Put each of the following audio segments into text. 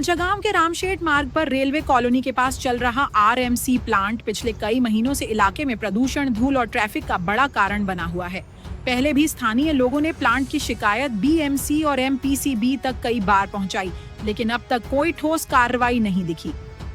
मझगांव के रामशेठ मार्ग पर रेलवे कॉलोनी के पास चल रहा आरएमसी प्लांट पिछले कई महीनों से इलाके में प्रदूषण, धूल और ट्रैफिक का बड़ा कारण बना हुआ है। पहले भी स्थानीय लोगों ने प्लांट की शिकायत बीएमसी और एमपीसीबी तक कई बार पहुंचाई, लेकिन अब तक कोई ठोस कार्रवाई नहीं दिखी।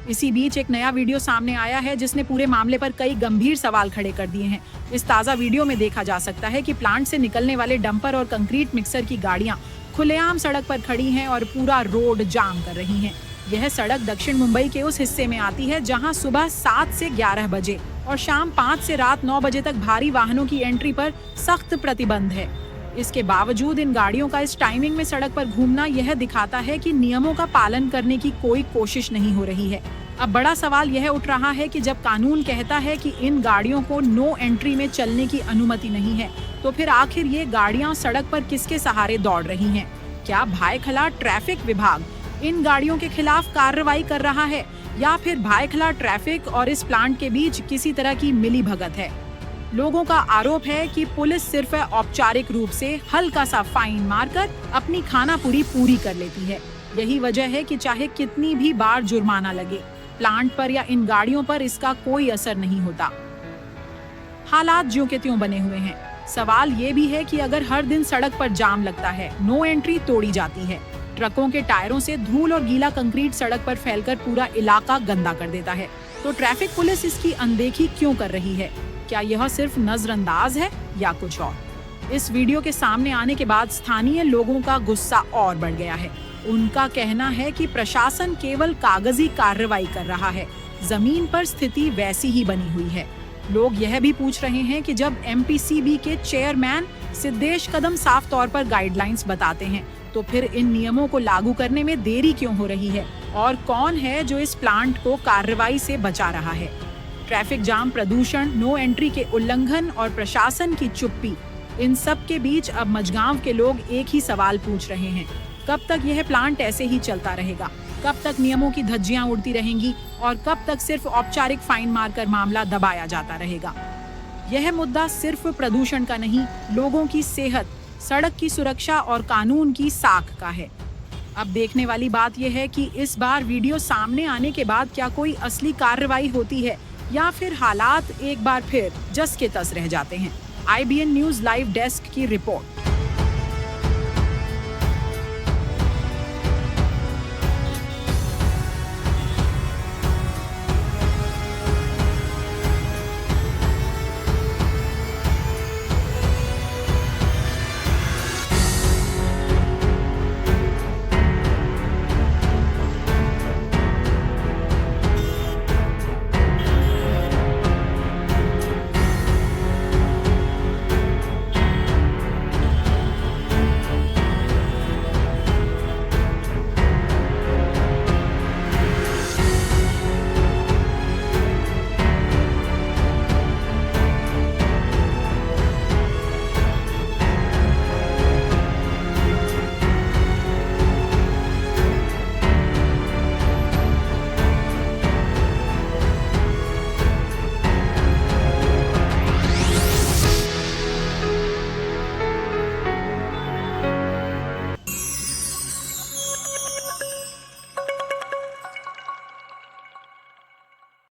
इसी बीच एक नया वीडियो सामने आया है जिसने पूरे मामले पर कई गंभीर सवाल खड़े कर दिए हैं। इस ताज़ा वीडियो में देखा जा सकता है कि प्लांट से निकलने वाले डंपर और कंक्रीट मिक्सर की गाड़ियां खुलेआम सड़क पर खड़ी हैं और पूरा रोड जाम कर रही हैं। यह सड़क दक्षिण मुंबई के उस हिस्से में आती है जहां सुबह 7 से 11 बजे और शाम 5 से रात 9 बजे तक भारी वाहनों की एंट्री पर सख्त प्रतिबंध है। इसके बावजूद इन गाड़ियों का इस टाइमिंग में सड़क पर घूमना यह दिखाता है कि नियमों का पालन करने की कोई कोशिश नहीं हो रही है। अब बड़ा सवाल यह उठ रहा है कि जब कानून कहता है कि इन गाड़ियों को नो एंट्री में चलने की अनुमति नहीं है, तो फिर आखिर ये गाड़ियां सड़क पर किसके सहारे दौड़ रही हैं? क्या भायखला ट्रैफिक विभाग इन गाड़ियों के खिलाफ कार्रवाई कर रहा है या फिर भायखला ट्रैफिक और इस प्लांट के बीच किसी तरह की मिलीभगत है? लोगों का आरोप है कि पुलिस सिर्फ औपचारिक रूप से हल्का सा फाइन मारकर अपनी खानापुरी पूरी कर लेती है। यही वजह है कि चाहे कितनी भी बार जुर्माना लगे, प्लांट पर या इन गाड़ियों पर इसका कोई असर नहीं होता। हालात ज्यों के त्यों बने हुए हैं। सवाल ये भी है कि अगर हर दिन सड़क पर जाम लगता है, नो एंट्री तोड़ी जाती है, ट्रकों के टायरों से धूल और गीला कंक्रीट सड़क पर फैलकर पूरा इलाका गंदा कर देता है, तो ट्रैफिक पुलिस इसकी अनदेखी क्यों कर रही है? क्या यह सिर्फ नजरअंदाज है या कुछ और? इस वीडियो के सामने आने के बाद स्थानीय लोगों का गुस्सा और बढ़ गया है। उनका कहना है कि प्रशासन केवल कागजी कार्रवाई कर रहा है, जमीन पर स्थिति वैसी ही बनी हुई है। लोग यह भी पूछ रहे हैं कि जब एमपीसीबी के चेयरमैन सिद्धेश कदम साफ तौर पर गाइडलाइंस बताते हैं, तो फिर इन नियमों को लागू करने में देरी क्यों हो रही है? और कौन है जो इस प्लांट को कार्रवाई से बचा रहा है? ट्रैफिक जाम, प्रदूषण, नो एंट्री के उल्लंघन और प्रशासन की चुप्पी, इन सब के बीच अब मझगांव के लोग एक ही सवाल पूछ रहे हैं, कब तक यह प्लांट ऐसे ही चलता रहेगा? कब तक नियमों की धज्जियां उड़ती रहेंगी और कब तक सिर्फ औपचारिक फाइन मारकर मामला दबाया जाता रहेगा? यह मुद्दा सिर्फ प्रदूषण का नहीं, लोगों की सेहत, सड़क की सुरक्षा और कानून की साख का है। अब देखने वाली बात यह है कि इस बार वीडियो सामने आने के बाद क्या कोई असली कार्रवाई होती है या फिर हालात एक बार फिर जस के तस रह जाते हैं। IBN न्यूज़ लाइव डेस्क की रिपोर्ट।